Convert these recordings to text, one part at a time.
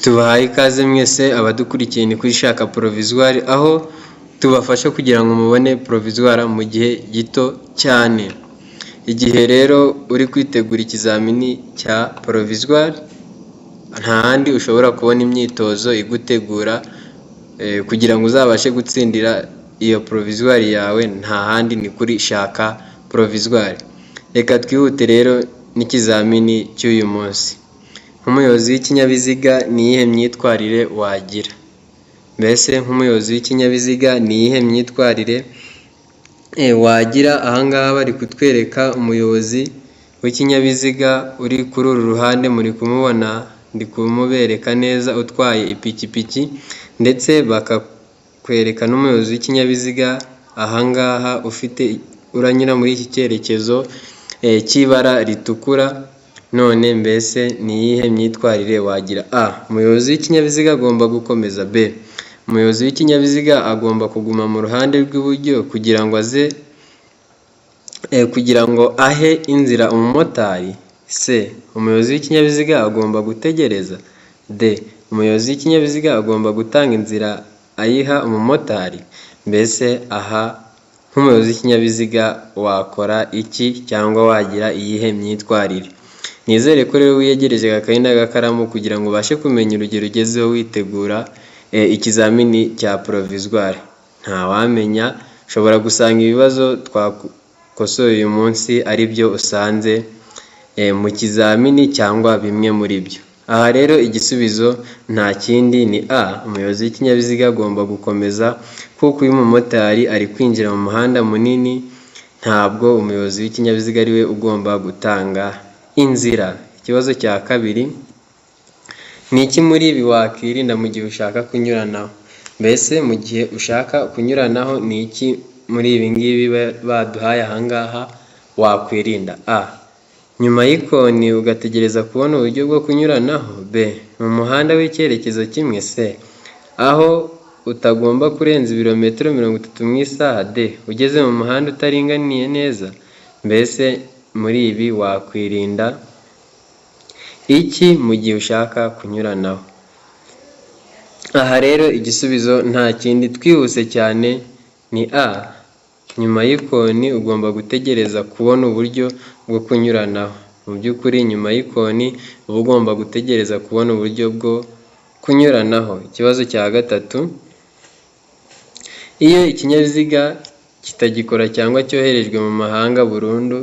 Tubahaye ikaze mwese abadukurikiye ni kuri Shaka Provisoire, aho tubafasha kugira ngo mubone provisoire mu gihe gito cyane. Igihe rero uri kwitegura ikizamini cya provisoire, nta handi ushobora kubona imyitozo igutegura kugira ngo uzabashe gutsindira iyo provisoire yawe, nta handi ni kuri Shaka Provisoire. Reka twihute rero n'ikizamini cy'uyu munsi. Nk'umuyobozi w'ikinyabiziga ni iyihe myitwarire wagira? Mbese nk'umuyobozi w'ikinyabiziga ni iyihe myitwarire wagira? Aha ngaha bari kutwereka umuyobozi w'ikinyabiziga uri kuri uru ruhande, muri kumubona, ndi kumubereka neza, utwaye ipikipiki, ndetse bakakwereka n'umuyobozi w'ikinyabiziga aha ngaha uranyura muri iki cyerekezo cy'ibara ritukura. None mbese ni iyihe myitwarire wagira? A. Umuyobozi w'ikinyabiziga agomba gukomeza. B. Umuyobozi w'ikinyabiziga agomba kuguma mu ruhande rw'iburyo kugira ngo ahe inzira umumotari. C. Umuyobozi w'ikinyabiziga agomba gutegereza. D. Umuyobozi w'ikinyabiziga agomba gutanga inzira ayiha umumotari. Mbese aha nk'umuyobozi w'ikinyabiziga wakora iki cyangwa wagira iyihe myitwarire? Nizere ko rero wiyegereje agakayi n'agakaramu kugira ngo ubashe kumenya urugero ugezeho witegura ikizamini cya provisoire. Ntawamenya, ushobora gusanga ibibazo twakosoye uyu munsi ari byo usanze mu kizamini cyangwa bimwe muri byo. Aha rero igisubizo nta kindi ni A. Umuyobozi w'ikinyabiziga agomba gukomeza kuko uyu mumotari ari kwinjira mu muhanda munini, ntabwo umuyobozi w'ikinyabiziga ari we ugomba gutanga inzira. Ikibazo cya kabiri, ni iki muri ibi wakwirinda mu gihe ushaka kunyuranaho? Mbese mu gihe ushaka kunyuranaho ni iki muri ibi ngibi baduhaye aha ngaha wakwirinda? A. Nyuma y'ikoni ugategereza kubona uburyo bwo kunyuranaho. B. Mu muhanda w'icyerekezo kimwe. C. Aho utagomba kurenza ibirometero 30 mu isaha. D. Ugeze mu muhanda utaringaniye neza. Mbese muri ibi wakwirinda iki mu gihe ushaka kunyuranaho? Aha rero igisubizo nta kindi, twihuse cyane, ni A. Nyuma y'ikoni ugomba gutegereza kubona uburyo bwo kunyuranaho. Mu by'ukuri nyuma y'ikoni uba ugomba gutegereza kubona uburyo bwo kunyuranaho. Ikibazo cya gatatu, iyo ikinyabiziga kitagikora cyangwa cyoherejwe mu mahanga burundu,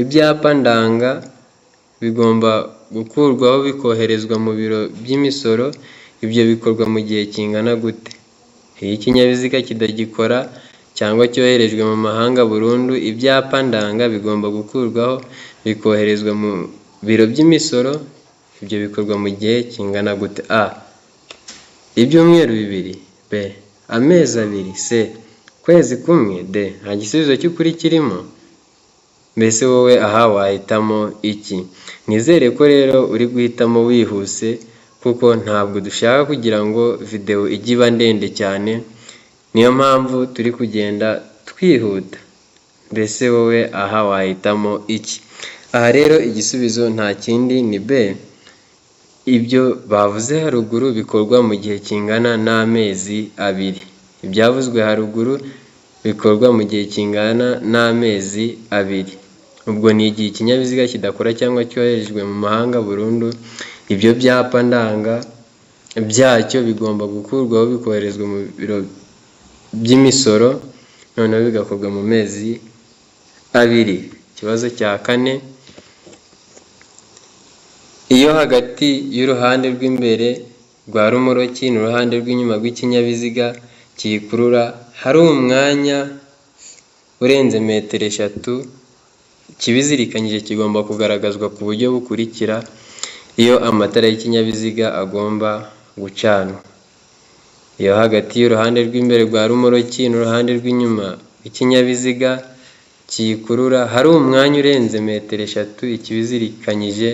ibyapa ndanga bigomba gukurwaho bikoherezwa mu biro by'imisoro. Ibyo bikorwa mu gihe kingana gute? Iyo ikinyabiziga kitagikora cyangwa cyoherejwe mu mahanga burundu, ibyapa ndanga bigomba gukurwaho bikoherezwa mu biro by'imisoro. Ibyo bikorwa mu gihe kingana gute? A. Ibyumweru 2. B. Amezi 2. C. Kwezi kumwe. D. Nta gisubizo cy'ukuri kirimo. Mbese wowe aha wahitamo iki? Nizere ko rero uri guhitamo wihuse, kuko ntabwo dushaka kugira ngo video ijye iba ndende cyane, niyo mpamvu turi kugenda twihuta. Mbese wowe aha wahitamo iki? Aha rero igisubizo nta kindi ni B. Ibyo bavuze haruguru bikorwa mu gihe kingana n'amezi 2. Ibyavuzwe haruguru bikorwa mu gihe kingana n'amezi 2. Ubwo ni igihe ikinyabiziga kidakora cyangwa cyoherejwe mu mahanga burundu, ibyo byapa ndanga byacyo bigomba gukurwaho bikoherezwa mu biro by'imisoro, noneho bigakorwa mu mezi 2. Ikibazo cya 4, iyo hagati y'uruhande rw'imbere rwa rumoroki n'uruhande rw'inyuma rw'ikinyabiziga kiyikurura hari umwanya urenze metero 3, ikibizirikanyije kigomba kugaragazwa ku buryo bukurikira iyo amatara y'ikinyabiziga agomba gucanwa. Iyo hagati y'uruhande rw'imbere rwa rumoroki n'uruhande rw'inyuma rw'ikinyabiziga kiyikurura hari umwanya urenze metero 3, ikibizirikanyije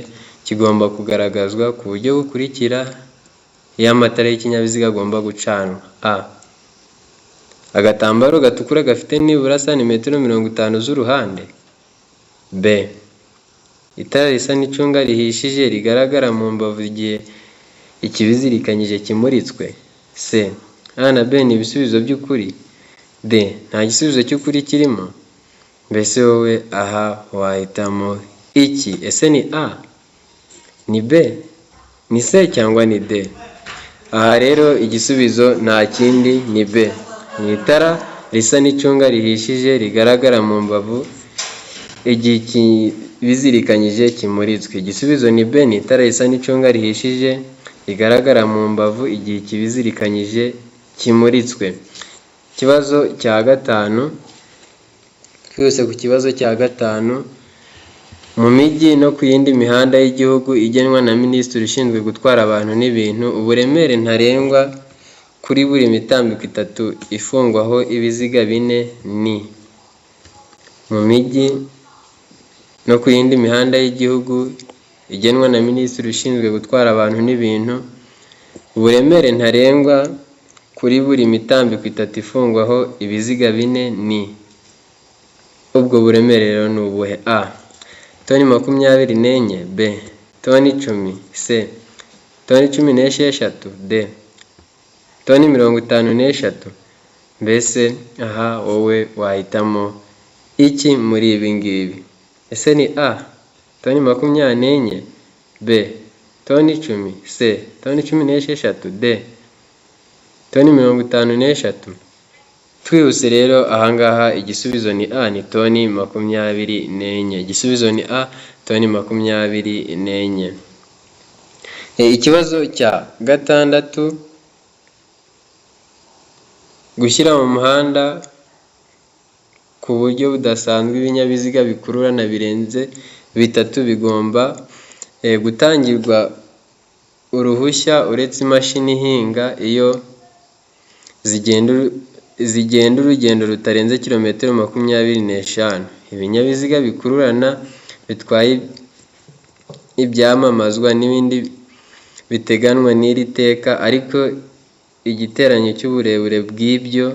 kigomba kugaragazwa ku buryo bukurikira iyo amatara y'ikinyabiziga agomba gucanwa. A. Agatambaro gatukura gafite nibura santimetero 50 z'uruhande. B. Itara risa n'icunga rihishije rigaragara mu mbavu igihe ikibizirikanyije kimuritswe? C. A na B ni ibisubizo by'ukuri. D. Nta gisubizo cy'ukuri kirimo. Mbese wowe aha wahitamo iki? Ese ni A, ni B, ni C cyangwa ni D? Aha rero igisubizo nta kindi ni B. Ni itara risa n'icunga rihishije rigaragara mu mbavu igihe ikibizirikanyije kimuritswe. Igisubizo ni B. Ni itara risa n'icunga rihishije rigaragara mu mbavu igihe ikibizirikanyije kimuritswe. Ikibazo cya gatanu. Twese ku kibazo cya gatanu. Mu mijyi no ku yindi mihanda y'igihugu igenwa na Minisitiri ushinzwe gutwara abantu n'ibintu, uburemere ntarengwa kuri buri mitambiko itatu ifungwaho ibiziga bine ni? Mu mijyi no ku yindi mihanda y'igihugu igenwa na Minisitiri ushinzwe gutwara abantu n'ibintu, uburemere ntarengwa kuri buri mitambiko itatu ifungwaho ibiziga bine ni? Ubwo buremere rero ni ubuhe? A. Toni 24. B. Toni 10. C. Toni 16. D. Toni 53. Mbese aha wowe wahitamo iki muri ibi ngibi? Ese ni A. Toni 24. B. Toni 10. C. Toni 16. D. Toni 53. Twihuse rero ahangaha igisubizo ni A, ni toni 24. Igisubizo ni A, toni 24. Ikibazo cya gatandatu. Gushyira mu muhanda ku buryo budasanzwe ibinyabiziga bikururana birenze bitatu bigomba gutangirwa uruhushya uretse imashini ihinga iyo zigenda urugendo rutarenze kilometero 25. Ibinyabiziga bikururana bitwaye ibyamamazwa n'ibindi biteganywa n'iri teka, ariko igiteranyo cy'uburebure bw'ibyo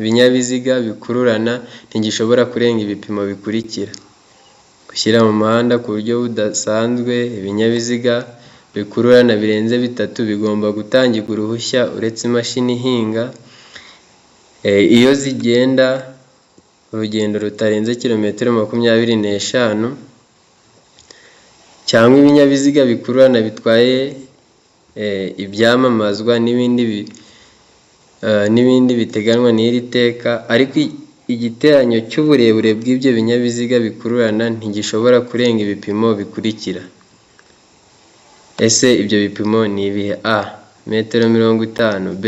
binyabiziga bikururana ntigishobora kurenga ibipimo bikurikira. Gushyira mu muhanda ku buryo budasanzwe ibinyabiziga bikururana birenze bitatu bigomba gutangirwa uruhushya uretse imashini ihinga iyo zigenda urugendo rutarenze kilometero 25, cyangwa ibinyabiziga bikururana bitwaye ibyamamazwa n'ibindi biteganywa n'iri teka, ariko igiteranyo cy'uburebure bw'ibyo binyabiziga bikururana ntigishobora kurenga ibipimo bikurikira. Ese ibyo bipimo ni ibihe? A. Metero 50. B.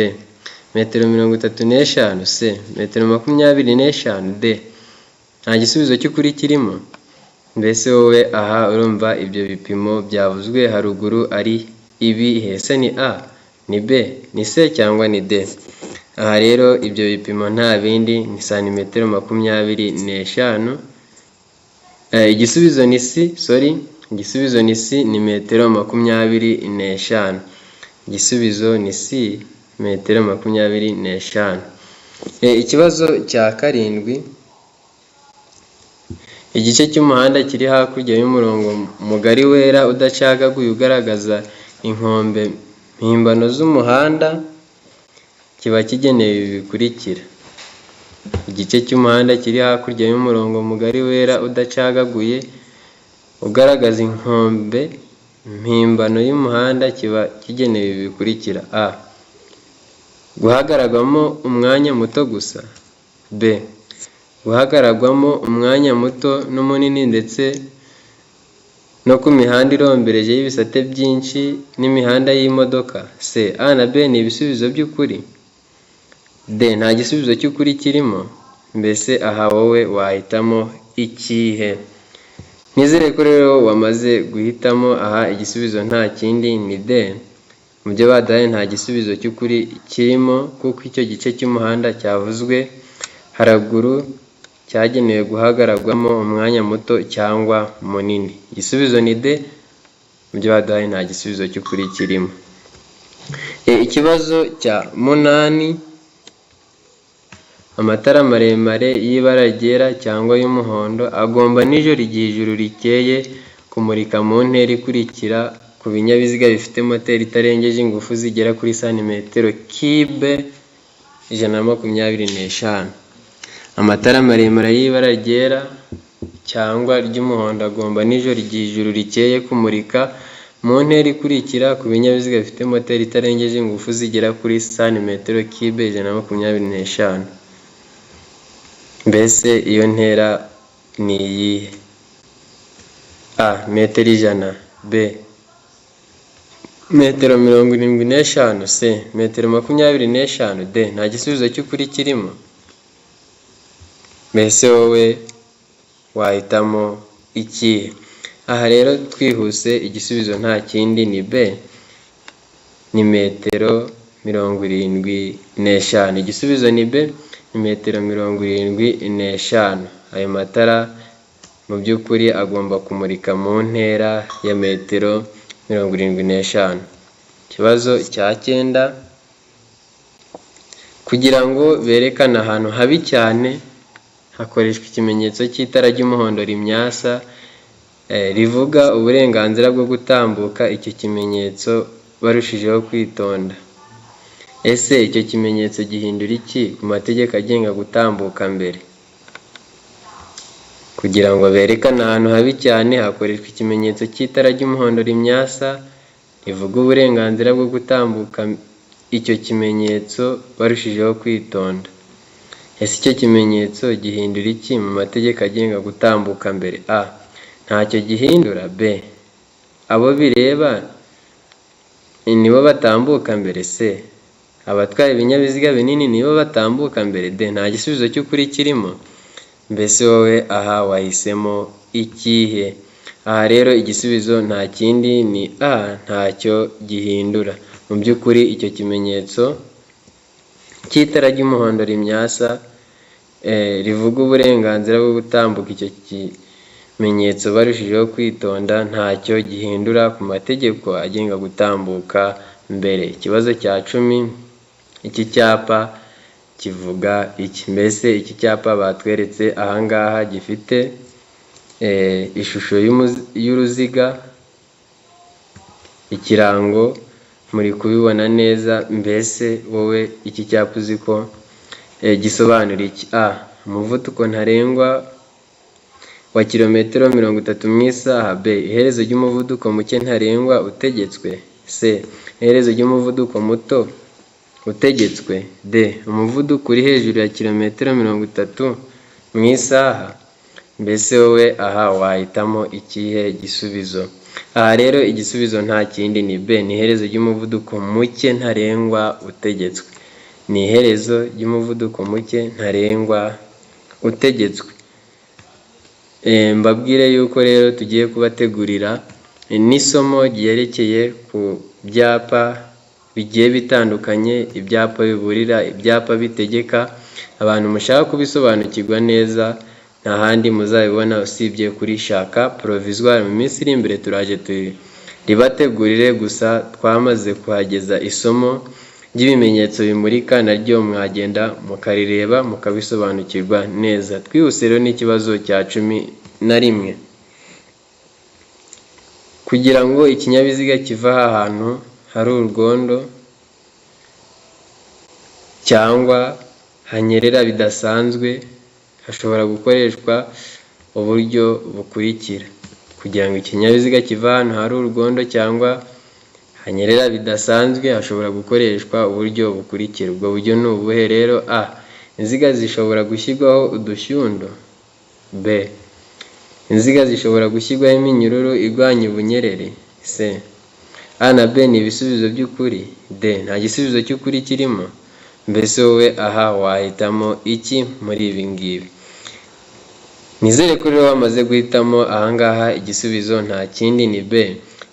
Metero 35. C. Metero 25. D. Nta gisubizo cy'ukuri kirimo. Mbese wowe aha urumva ibyo bipimo byavuzwe haruguru ari ibihe? Ese ni A, ni B, ni C cyangwa ni D? Aha rero ibyo bipimo nta bindi ni santimetero 25. Igisubizo ni C. Igisubizo ni C, ni metero 25. Igisubizo ni C, metero 25. Ikibazo cya karindwi. Igice cy'umuhanda kiri hakurya y'umurongo mugari wera udacagaguye ugaragaza inkombe mpimbano z'umuhanda kiba kigenewe ibi bikurikira. Igice cy'umuhanda kiri hakurya y'umurongo mugari wera udacagaguye ugaragaza inkombe mpimbano y'umuhanda kiba kigenewe ibi bikurikira. A. Guhagararwamo umwanya muto gusa. B. Guhagararwamo umwanya muto n'umunini ndetse no ku mihanda irombereje y'ibisate byinshi n'imihanda y'imodoka. C. A na B ni ibisubizo by'ukuri. D. Nta gisubizo cy'ukuri kirimo. Mbese aha wowe wahitamo ikihe? Nizere ko rero wamaze guhitamo aha igisubizo nta kindi ni D. Mu byo badaye nta gisubizo cy'ukuri kirimo, kuko icyo gice cy'umuhanda cyavuzwe haraguru cyagenewe guhagararwamo umwanya muto cyangwa munini. Igisubizo ni D. Mu byo badaye nta gisubizo cy'ukuri kirimo. Ikibazo cya 8. Amatara maremare y'ibara ryera cyangwa y'umuhondo agomba nijoro igihe ijuru rikeye kumurika mu ntera ikurikira ku binyabiziga bifite moteri itarengeje ingufu zigera kuri santimetero kibe 125. Amatara maremare y'ibara ryera cyangwa ry'umuhondo agomba nijoro igihe ijuru rikeye kumurika mu ntera ikurikira ku binyabiziga bifite moteri itarengeje ingufu zigera kuri santimetero kibe 125. Mbese iyo ntera ni iyihe? A. Metero 100. B. Metero 75. C. Metero 25. D. Nta gisubizo cy'ukuri kirimo. Mbese wowe wahitamo ikihe? Aha rero twihuse igisubizo nta kindi ni B, ni metero 75. Igisubizo ni B, ni metero 75. Ayo matara mu by'ukuri agomba kumurika mu ntera ya metero 75. Ikibazo cya 9, kugira ngo berekane ahantu habi cyane hakoreshwa ikimenyetso cy'itara ry'umuhondo rimyasa rivuga uburenganzira bwo gutambuka. Icyo kimenyetso barushijeho kwitonda. Ese icyo kimenyetso gihindura iki ku mategeko agenga gutambuka mbere? Kugira ngo berekane ahantu habi cyane hakoreshwa ikimenyetso cy'itara ry'umuhondo rimyasa rivuga uburenganzira bwo gutambuka. Icyo kimenyetso barushijeho kwitonda. Ese icyo kimenyetso gihindura iki mu mategeko agenga gutambuka mbere? A. Ntacyo gihindura. B. Abo bireba nibo batambuka mbere. C. Abatwaye ibinyabiziga binini nibo batambuka mbere. D. Nta gisubizo cy'ukuri kirimo. Mbese wowe aha wahisemo ikihe? Aha rero igisubizo nta kindi ni A. Ntacyo gihindura. Mu by'ukuri icyo kimenyetso cy'itara ry'umuhondo rimyasa rivuga uburenganzira bwo gutambuka, icyo kimenyetso barushijeho kwitonda ntacyo gihindura ku mategeko agenga gutambuka mbere. Ikibazo cya 10, iki cyapa kivuga iki? Mbese iki cyapa batweretse ahangaha gifite ishusho y'uruziga, ikirango muri kubibona neza. Mbese wowe iki cyapa uzi ko gisobanura iki? A. Umuvuduko ntarengwa wa kilometero 30 mu isaha. B. Iherezo ry'umuvuduko muke ntarengwa utegetswe. C. Iherezo ry'umuvuduko muto utegetswe. D. Umuvuduko uri hejuru ya kilometero 30 mu isaha. Mbese wowe aha wahitamo ikihe gisubizo? Aha rero igisubizo nta kindi ni B, ni iherezo ry'umuvuduko muke ntarengwa utegetswe. Ni iherezo ry'umuvuduko muke ntarengwa utegetswe. Mbabwire yuko rero tugiye kubategurira n'isomo ryerekeye ku byapa bigiye bitandukanye, ibyapa biburira, ibyapa bitegeka. Abantu mushaka kubisobanukirwa neza nta handi muzabibona usibye kuri Shaka Provisoire. Mu minsi iri imbere turaje ribategurire, gusa twamaze kuhageza isomo ry'ibimenyetso bimurika, naryo mwagenda mukarireba mukabisobanukirwa neza. Twihuse rero n'ikibazo cya 11. Kugira ngo ikinyabiziga kiva ahantu hari urwondo cyangwa hanyerera bidasanzwe hashobora gukoreshwa uburyo bukurikira. Kugira ngo ikinyabiziga kiva ahantu hari urwondo cyangwa hanyerera bidasanzwe hashobora gukoreshwa uburyo bukurikira. Ubwo buryo ni ubuhe rero? A. Inziga zishobora gushyirwaho udushyundo. B. Inziga zishobora gushyirwaho iminyururu irwanya ubunyerere. C. A na B ni ibisubizo by'ukuri. D. Nta gisubizo cy'ukuri kirimo. Mbese wowe aha wahitamo iki muri ibi ngibi? Nizere ko rero wamaze guhitamo ahangaha igisubizo nta kindi ni B.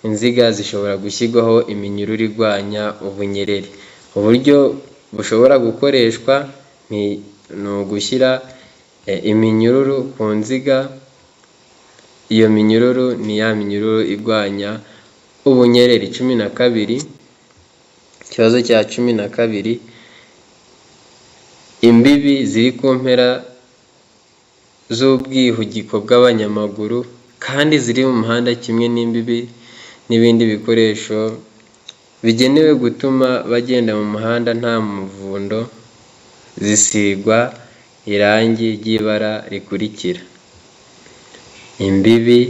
Inziga zishobora gushyirwaho iminyururu irwanya ubunyerere. Uburyo bushobora gukoreshwa ni ugushyira iminyururu ku nziga. Iyo minyururu ni ya minyururu irwanya ubunyerere. 12. Ikibazo cya 12. Imbibi ziri ku mpera z'ubwihugiko bw'abanyamaguru kandi ziri mu muhanda kimwe n'imbibi n'ibindi bikoresho bigenewe gutuma bagenda mu muhanda nta muvundo zisigwa irangi ry'ibara rikurikira: imbibi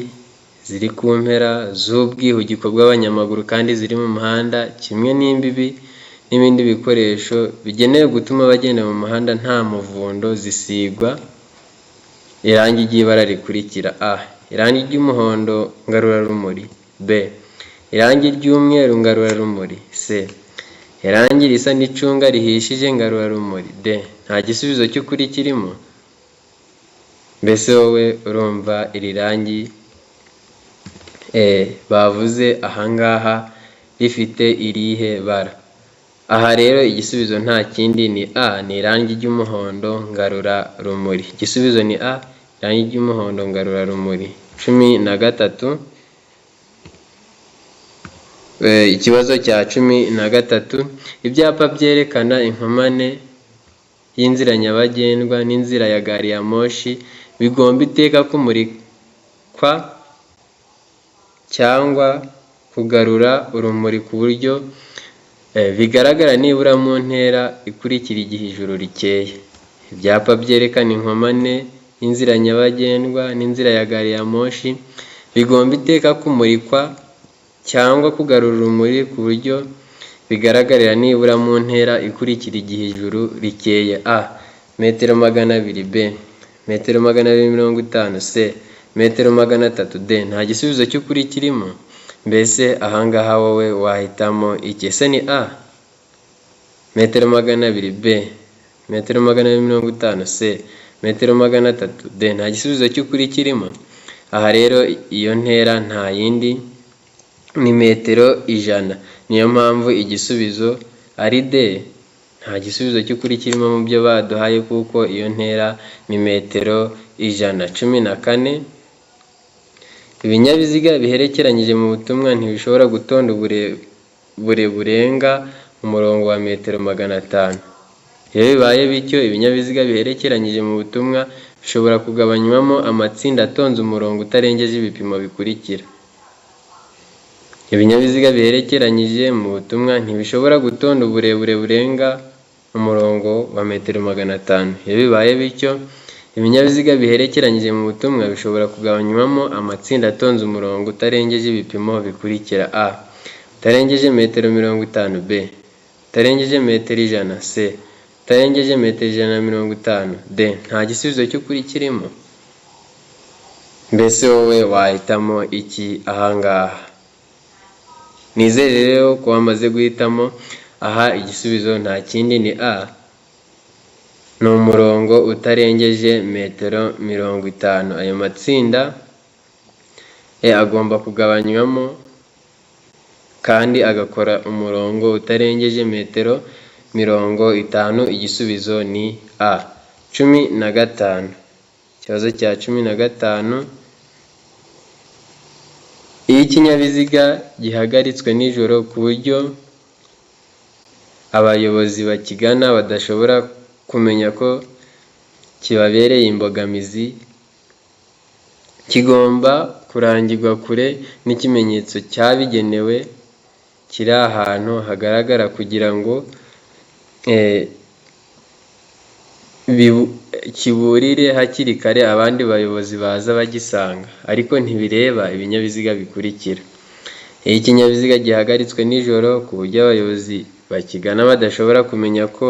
ziri ku mpera z'ubwihugiko bw'abanyamaguru kandi ziri mu muhanda, kimwe n'imbibi n'ibindi bikoresho bigenewe gutuma bagenda mu muhanda nta muvundo zisigwa irangi ry'ibara rikurikira: a. irangi ry'umuhondo ngarurarumuri, b. irangi ry'umweru ngarurarumuri, c. irangi risa n'icunga rihishije ngarurarumuri, d. nta gisubizo cy'ukuri kirimo. Mbese wowe urumva iri rangi bavuze ahangaha rifite irihe bara? Aha rero igisubizo nta kindi ni a, ni irangi ry'umuhondo ngarurarumuri. Igisubizo ni a, irangi ry'umuhondo ngarurarumuri. 13. Ikibazo cya 13: ibyapa byerekana inkomane y'inzira nyabagendwa n'inzira ya gari ya moshi bigomba iteka kumurikwa cyangwa kugarura urumuri ku buryo bigaragara nibura mu ntera ikurikira igihe ijuru rikeye. Ibyapa byerekana inkomane y'inzira nyabagendwa n'inzira ya gari ya moshi bigomba iteka kumurikwa cyangwa kugarura urumuri ku buryo bigaragarira nibura mu ntera ikurikira igihe ijuru rikeye: a. metero 200, b. metero 250, c. metero 300, d. nta gisubizo cy'ukuri kirimo. Mbese ahangaha wowe wahitamo iki? Ese ni a, metero 200, b. metero 250, c. metero 300, d. nta gisubizo cy'ukuri kirimo. Aha rero iyo ntera nta yindi ni metero 100. Niyo mpamvu igisubizo ari d. Nta gisubizo cy'ukuri kirimo mu byo baduhaye kuko iyo ntera ni metero 100. 14. Ibinyabiziga biherekeranyije mu butumwa ntibishobora gutonda burenga umurongo wa metero 500. Iyo bibaye bityo, ibinyabiziga biherekeranyije mu butumwa bishobora kugabanywamo amatsinda atonze umurongo utarengeje ibipimo bikurikira: ibinyabiziga biherekeranyije mu butumwa ntibishobora gutonda uburebure burenga umurongo wa metero 500. Iyo bibaye bityo, ibinyabiziga biherekeranyije mu butumwa bishobora kugabanywamo amatsinda atonze umurongo utarengeje ibipimo bikurikira: a. utarengeje metero 50, b. utarengeje metero 100, c. utarengeje metero 150, d. nta gisubizo cy'ukuri kirimo. Mbese wowe wahitamo iki ahangaha? Nizere rero ko wamaze guhitamo. Aha igisubizo nta kindi ni a, ni umurongo utarengeje metero 50. Ayo matsinda agomba kugabanywamo kandi agakora umurongo utarengeje metero 50. Igisubizo ni a. 15. Ikibazo cya 15: iyo ikinyabiziga gihagaritswe nijoro ku buryo abayobozi bakigana badashobora kumenya ko kibabereye imbogamizi, kigomba kurangirwa kure n'ikimenyetso cyabigenewe kiri ahantu hagaragara kugira ngo kiburire hakiri kare abandi bayobozi baza bagisanga, ariko ntibireba ibinyabiziga bikurikira: iyo ikinyabiziga gihagaritswe nijoro ku buryo abayobozi bakigana badashobora kumenya ko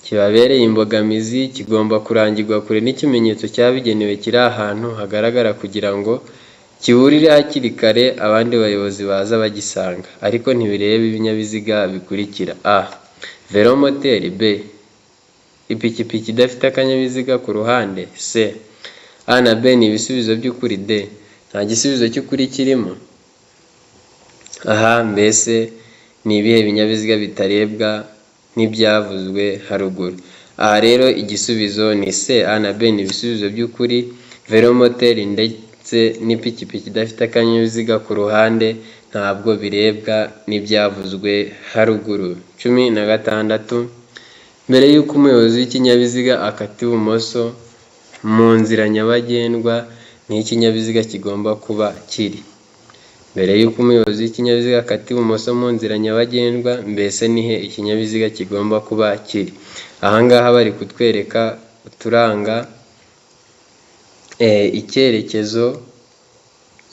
kibabereye imbogamizi, kigomba kurangirwa kure n'ikimenyetso cyabigenewe kiri ahantu hagaragara kugira ngo kiburire hakiri kare abandi bayobozi baza bagisanga, ariko ntibireba ibinyabiziga bikurikira: a. velomoteri, b. ipikipiki idafite akanyabiziga ku ruhande, c. a na b ni ibisubizo by'ukuri, d. nta gisubizo cy'ukuri kirimo. Aha mbese ni ibihe binyabiziga bitarebwa n'ibyavuzwe haruguru? Aha rero igisubizo ni c, a na b ni ibisubizo by'ukuri. Velomoteri ndetse n'ipikipiki idafite akanyabiziga ku ruhande ntabwo birebwa n'ibyavuzwe haruguru. 16. Mbere y'uko umuyobozi w'ikinyabiziga akata ibumoso mu nzira nyabagendwa, niho ikinyabiziga kigomba kuba kiri? mbere y'uko umuyobozi w'ikinyabiziga akata ibumoso mu nzira nyabagendwa, mbese ni he ikinyabiziga kigomba kuba kiri? Aha ngaha bari kutwereka uturanga icyerekezo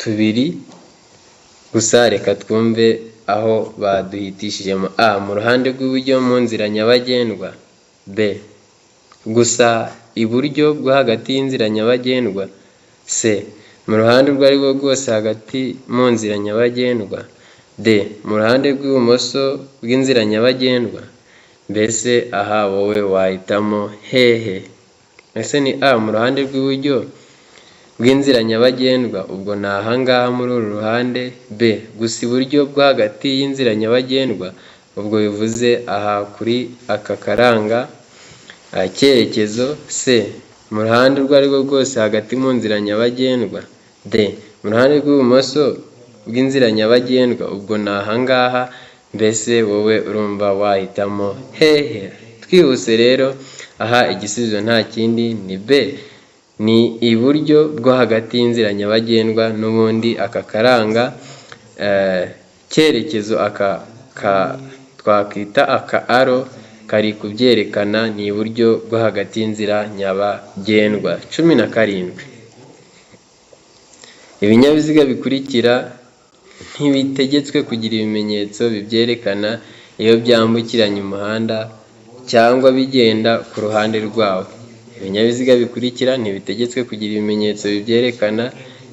tubiri, gusa reka twumve aho baduhitishijemo. A, mu ruhande rw'iburyo mu nzira nyabagendwa. B, gusa iburyo bwo hagati y'inzira nyabagendwa. C, mu ruhande urwo ari rwo rwose hagati mu nzira nyabagendwa. D, mu ruhande rw'ibumoso bw'inzira nyabagendwa. Mbese aha wowe wahitamo hehe? Ese ni A, mu ruhande rw'iburyo bw'inzira nyabagendwa, ubwo ni aha ngaha muri uru ruhande. B, gusa iburyo bwo hagati y'inzira nyabagendwa, ubwo bivuze aha kuri aka karanga icyerekezo. C, mu ruhande urwo ari rwo rwose hagati mu nzira nyabagendwa. D, mu ruhande rw'ibumoso bw'inzira nyabagendwa, ubwo ni aha ngaha. Mbese wowe urumva wahitamo hehe? Twihuse rero, aha igisubizo nta kindi ni B, ni iburyo bwo hagati y'inzira nyabagendwa. N'ubundi aka karanga cyerekezo twakwita aka aro kari kubyerekana, ni iburyo bwo hagati y'inzira nyabagendwa. 17. Ibinyabiziga bikurikira ntibitegetswe kugira ibimenyetso bibyerekana iyo byambukiranya umuhanda cyangwa bigenda ku ruhande rwawo. Ibinyabiziga bikurikira ntibitegetswe kugira ibimenyetso bibyerekana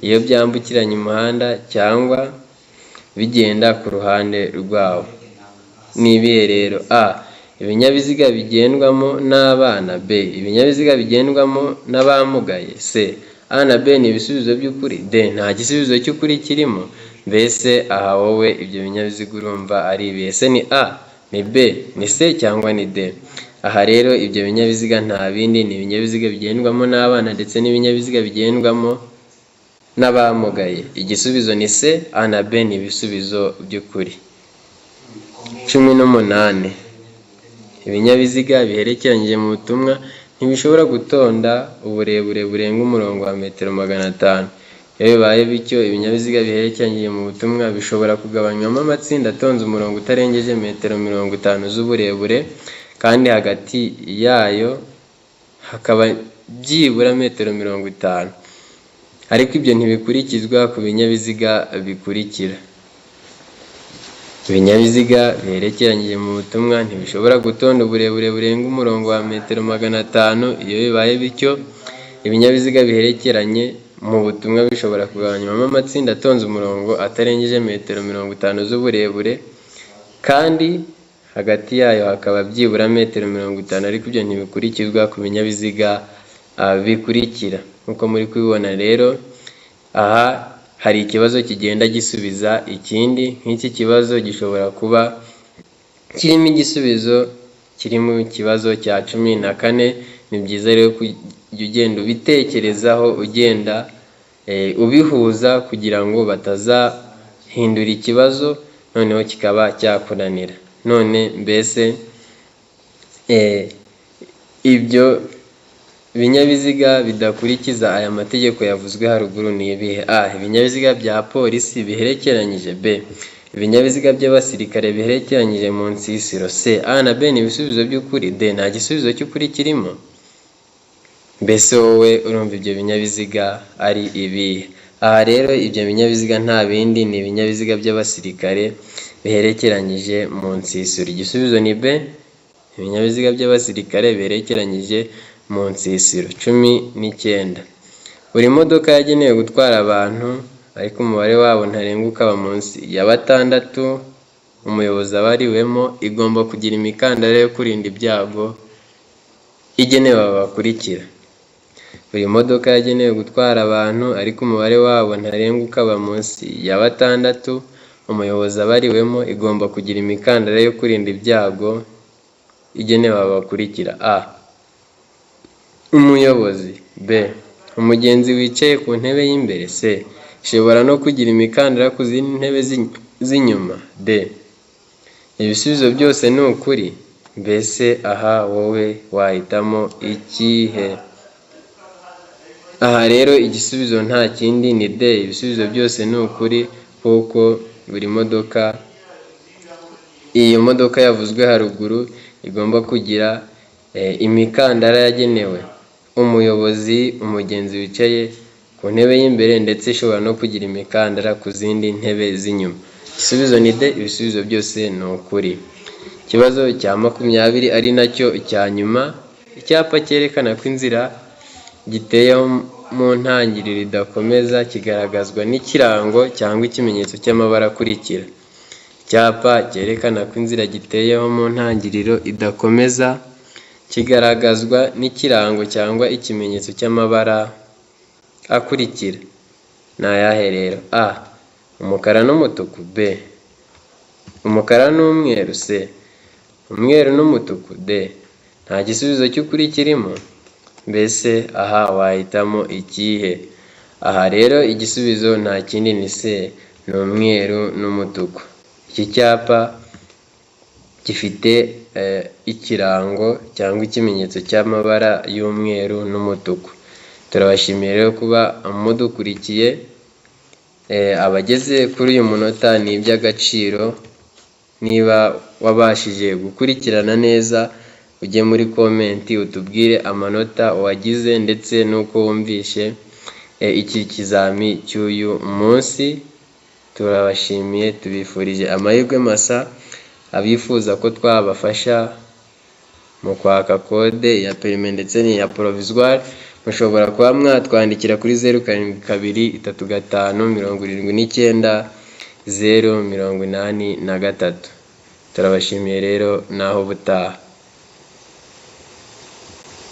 iyo byambukiranya umuhanda cyangwa bigenda ku ruhande rwawo. Ni ibihe rero? A, ibinyabiziga bigendwamo n'abana. B, ibinyabiziga bigendwamo n'abamugaye. C, A na B ni ibisubizo by'ukuri. D, nta gisubizo cy'ukuri kirimo. Mbese aha wowe ibyo binyabiziga urumva ari ibihe? Ese ni A, ni B, ni C cyangwa ni D? Aha rero ibyo binyabiziga nta bindi, ni ibinyabiziga bigendwamo n'abana ndetse n'ibinyabiziga bigendwamo n'abamugaye. Igisubizo ni C, A na B ni ibisubizo by'ukuri. 18. Ibinyabiziga biherekeranyije mu butumwa ntibishobora gutonda uburebure burenga umurongo wa metero 500. Iyo bibaye bityo, ibinyabiziga biherekeranyije mu butumwa bishobora kugabanywamo amatsinda atonze umurongo utarengeje metero 50 z'uburebure, kandi hagati yayo hakaba byibura metero 50. Ariko ibyo ntibikurikizwa ku binyabiziga bikurikira. Ibinyabiziga biherekeranyije mu butumwa ntibishobora gutonda uburebure burenga umurongo wa metero 500. Iyo bibaye bityo, ibinyabiziga biherekeranye mu butumwa bishobora kugabanywamo amatsinda atonze umurongo atarengeje metero 50 z'uburebure, kandi hagati yayo hakaba byibura metero 50. Ariko ibyo ntibikurikizwa ku binyabiziga bikurikira. Nk'uko muri kubibona rero, aha hari ikibazo kigenda gisubiza ikindi. Nk'iki kibazo gishobora kuba kirimo igisubizo kiri mu kibazo cya 14. Ni byiza rero kujya ugenda ubitekerezaho, ugenda ubihuza kugira ngo batazahindura ikibazo noneho kikaba cyakunanira. None mbese ibyo ibinyabiziga bidakurikiza aya mategeko yavuzwe haruguru ni ibihe? A, ibinyabiziga bya polisi biherekeranyije. B, ibinyabiziga by'abasirikare biherekeranyije mu nsisiro. C, A na B ni ibisubizo by'ukuri. D, nta gisubizo cy'ukuri kirimo. Mbese wowe urumva ibyo binyabiziga ari ibihe? Aha rero ibyo binyabiziga nta bindi, ni ibinyabiziga by'abasirikare biherekeranyije mu nsisiro. Igisubizo ni B, ibinyabiziga by'abasirikare biherekeranyije mu nsisiro. 19. Buri modoka yagenewe gutwara abantu ariko umubare wabo ntarengwa ukaba munsi ya 6, umuyobozi abariwemo igomba kugira imikandara yo kurinda ibyago igenewe aba bakurikira. Buri modoka yagenewe gutwara abantu ariko umubare wabo ntarengwa ukaba munsi ya 6, umuyobozi abariwemo igomba kugira imikandara yo kurinda ibyago igenewe aba bakurikira. A, umuyobozi. B, umugenzi wicaye ku ntebe y'imbere. C, ishobora no kugira imikandara ku zindi ntebe z'inyuma. D, ibisubizo byose ni ukuri. Mbese aha wowe wahitamo ikihe? Aha rero igisubizo nta kindi ni D, ibisubizo byose ni ukuri, kuko buri modoka, iyo modoka yavuzwe haruguru igomba kugira imikandara yagenewe umuyobozi, umugenzi wicaye ku ntebe y'imbere ndetse ishobora no kugira imikandara ku zindi ntebe z'inyuma. Igisubizo ni D, ibisubizo byose ni ukuri. Ikibazo cya 20 ari nacyo icya nyuma, icyapa cyerekana ko inzira giteyeho mu ntangiriro idakomeza kigaragazwa n'ikirango cyangwa ikimenyetso cy'amabara akurikira. Icyapa cyerekana ko inzira giteyeho mu ntangiriro idakomeza kigaragazwa n'ikirango cyangwa ikimenyetso cy'amabara akurikira. Ni ayahe rero? A, umukara n'umutuku. B, umukara n'umweru. C, umweru n'umutuku. D, nta gisubizo cy'ukuri kirimo. Mbese aha wahitamo ikihe? Aha rero igisubizo nta kindi ni C, ni umweru n'umutuku. Iki cyapa gifite ikirango cyangwa ikimenyetso cy'amabara y'umweru n'umutuku. Turabashimiye rero kuba mudukurikiye. Abageze kuri uyu munota ni iby'agaciro. Niba wabashije gukurikirana neza, ujye muri komenti utubwire amanota wagize ndetse n'uko wumvishe iki kizami cy'uyu munsi. Turabashimiye, tubifurije amahirwe masa. Abifuza ko twabafasha mu kwaka kode ya perime ndetse n'iya provisoire, mushobora kuba mwatwandikira kuri 0725 79 083. Turabashimiye rero naho butaha.